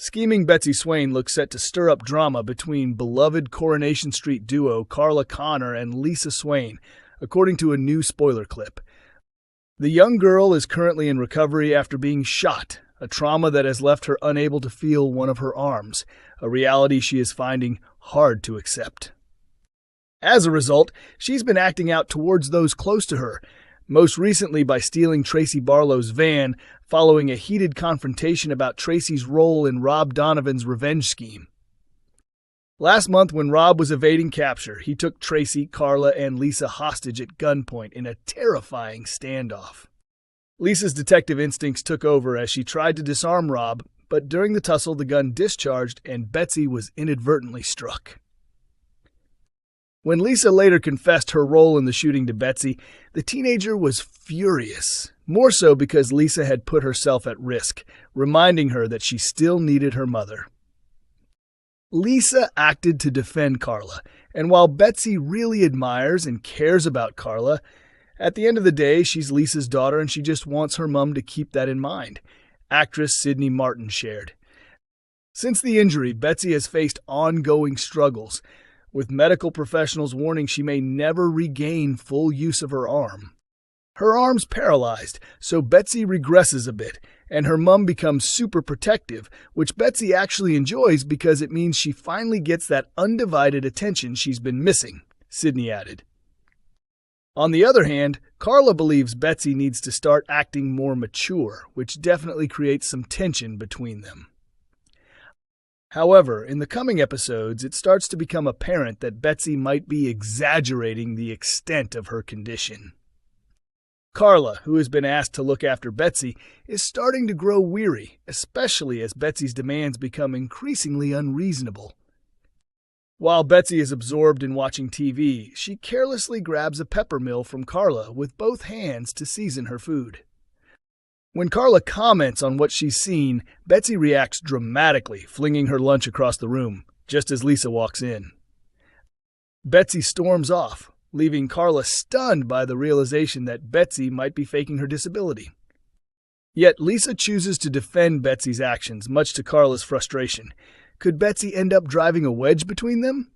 Scheming Betsy Swain looks set to stir up drama between beloved Coronation Street duo Carla Connor and Lisa Swain, according to a new spoiler clip. The young girl is currently in recovery after being shot, a trauma that has left her unable to feel one of her arms, a reality she is finding hard to accept. As a result, she's been acting out towards those close to her, most recently by stealing Tracy Barlow's van following a heated confrontation about Tracy's role in Rob Donovan's revenge scheme. Last month, when Rob was evading capture, he took Tracy, Carla, and Lisa hostage at gunpoint in a terrifying standoff. Lisa's detective instincts took over as she tried to disarm Rob, but during the tussle the gun discharged and Betsy was inadvertently struck. When Lisa later confessed her role in the shooting to Betsy, the teenager was furious, more so because Lisa had put herself at risk, reminding her that she still needed her mother. Lisa acted to defend Carla, and while Betsy really admires and cares about Carla, at the end of the day, she's Lisa's daughter and she just wants her mom to keep that in mind, actress Sydney Martin shared. Since the injury, Betsy has faced ongoing struggles, with medical professionals warning she may never regain full use of her arm. Her arm's paralyzed, so Betsy regresses a bit, and her mom becomes super protective, which Betsy actually enjoys because it means she finally gets that undivided attention she's been missing, Sydney added. On the other hand, Carla believes Betsy needs to start acting more mature, which definitely creates some tension between them. However, in the coming episodes, it starts to become apparent that Betsy might be exaggerating the extent of her condition. Carla, who has been asked to look after Betsy, is starting to grow weary, especially as Betsy's demands become increasingly unreasonable. While Betsy is absorbed in watching TV, she carelessly grabs a peppermill from Carla with both hands to season her food. When Carla comments on what she's seen, Betsy reacts dramatically, flinging her lunch across the room, just as Lisa walks in. Betsy storms off, leaving Carla stunned by the realization that Betsy might be faking her disability. Yet Lisa chooses to defend Betsy's actions, much to Carla's frustration. Could Betsy end up driving a wedge between them?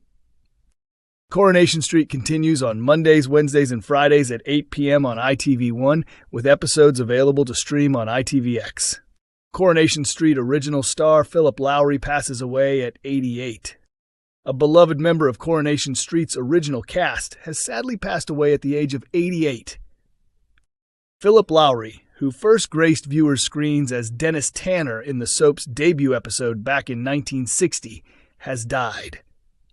Coronation Street continues on Mondays, Wednesdays, and Fridays at 8 p.m. on ITV1, with episodes available to stream on ITVX. Coronation Street original star Philip Lowry passes away at 88. A beloved member of Coronation Street's original cast has sadly passed away at the age of 88. Philip Lowry, who first graced viewers' screens as Dennis Tanner in the soap's debut episode back in 1960, has died.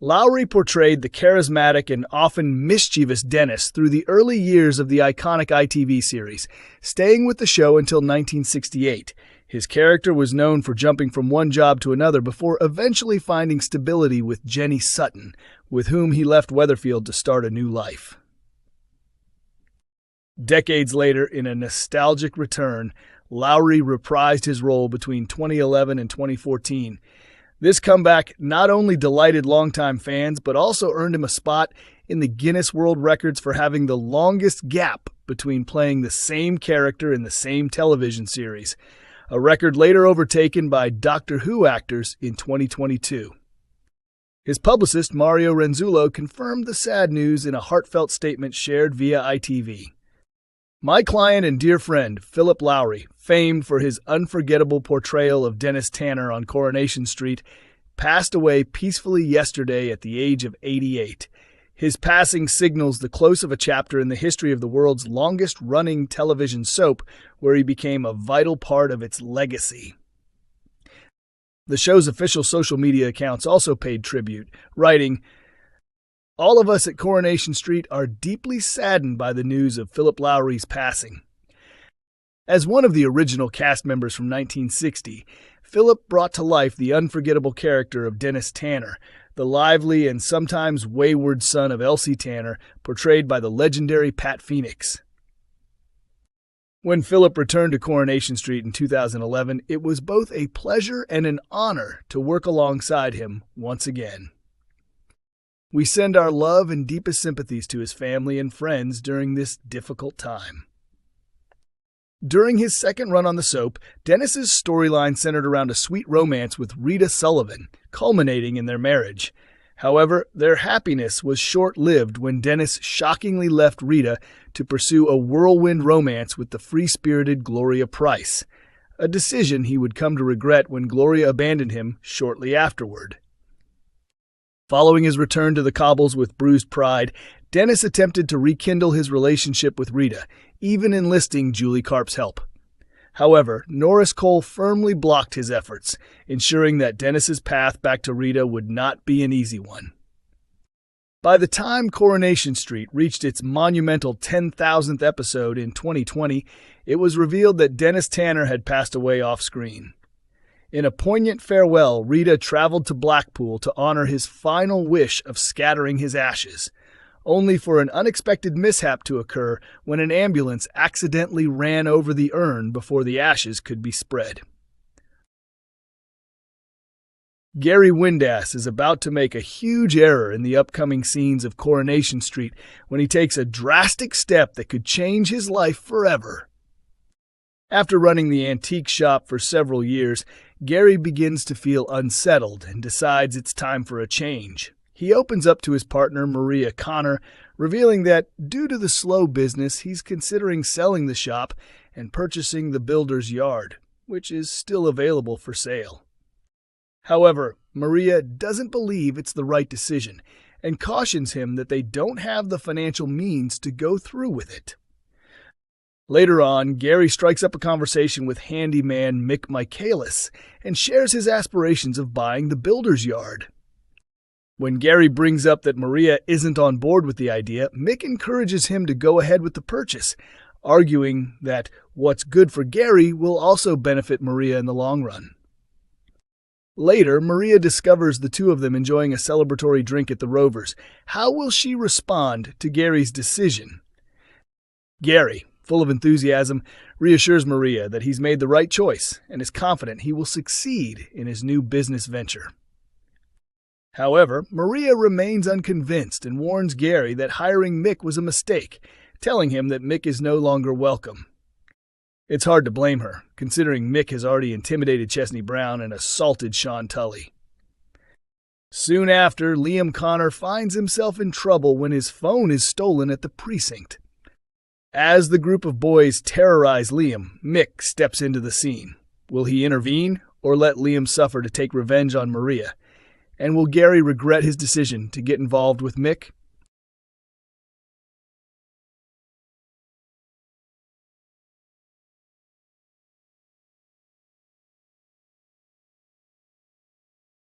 Lowry portrayed the charismatic and often mischievous Dennis through the early years of the iconic ITV series, staying with the show until 1968. His character was known for jumping from one job to another before eventually finding stability with Jenny Sutton, with whom he left Weatherfield to start a new life. Decades later, in a nostalgic return, Lowry reprised his role between 2011 and 2014. This comeback not only delighted longtime fans, but also earned him a spot in the Guinness World Records for having the longest gap between playing the same character in the same television series, a record later overtaken by Doctor Who actors in 2022. His publicist, Mario Renzullo, confirmed the sad news in a heartfelt statement shared via ITV. My client and dear friend, Philip Lowry, famed for his unforgettable portrayal of Dennis Tanner on Coronation Street, passed away peacefully yesterday at the age of 88. His passing signals the close of a chapter in the history of the world's longest-running television soap, where he became a vital part of its legacy. The show's official social media accounts also paid tribute, writing, "All of us at Coronation Street are deeply saddened by the news of Philip Lowry's passing. As one of the original cast members from 1960, Philip brought to life the unforgettable character of Dennis Tanner, the lively and sometimes wayward son of Elsie Tanner, portrayed by the legendary Pat Phoenix." When Philip returned to Coronation Street in 2011, it was both a pleasure and an honor to work alongside him once again. We send our love and deepest sympathies to his family and friends during this difficult time. During his second run on the soap, Dennis's storyline centered around a sweet romance with Rita Sullivan, culminating in their marriage. However, their happiness was short-lived when Dennis shockingly left Rita to pursue a whirlwind romance with the free-spirited Gloria Price, a decision he would come to regret when Gloria abandoned him shortly afterward. Following his return to the cobbles with bruised pride, Dennis attempted to rekindle his relationship with Rita, even enlisting Julie Carp's help. However, Norris Cole firmly blocked his efforts, ensuring that Dennis's path back to Rita would not be an easy one. By the time Coronation Street reached its monumental 10,000th episode in 2020, it was revealed that Dennis Tanner had passed away off-screen. In a poignant farewell, Rita traveled to Blackpool to honor his final wish of scattering his ashes, only for an unexpected mishap to occur when an ambulance accidentally ran over the urn before the ashes could be spread. Gary Windass is about to make a huge error in the upcoming scenes of Coronation Street when he takes a drastic step that could change his life forever. After running the antique shop for several years, Gary begins to feel unsettled and decides it's time for a change. He opens up to his partner, Maria Connor, revealing that, due to the slow business, he's considering selling the shop and purchasing the builder's yard, which is still available for sale. However, Maria doesn't believe it's the right decision and cautions him that they don't have the financial means to go through with it. Later on, Gary strikes up a conversation with handyman Mick Michaelis and shares his aspirations of buying the builder's yard. When Gary brings up that Maria isn't on board with the idea, Mick encourages him to go ahead with the purchase, arguing that what's good for Gary will also benefit Maria in the long run. Later, Maria discovers the two of them enjoying a celebratory drink at the Rovers. How will she respond to Gary's decision? Gary, full of enthusiasm, reassures Maria that he's made the right choice and is confident he will succeed in his new business venture. However, Maria remains unconvinced and warns Gary that hiring Mick was a mistake, telling him that Mick is no longer welcome. It's hard to blame her, considering Mick has already intimidated Chesney Brown and assaulted Sean Tully. Soon after, Liam Connor finds himself in trouble when his phone is stolen at the precinct. As the group of boys terrorize Liam, Mick steps into the scene. Will he intervene or let Liam suffer to take revenge on Maria? And will Gary regret his decision to get involved with Mick?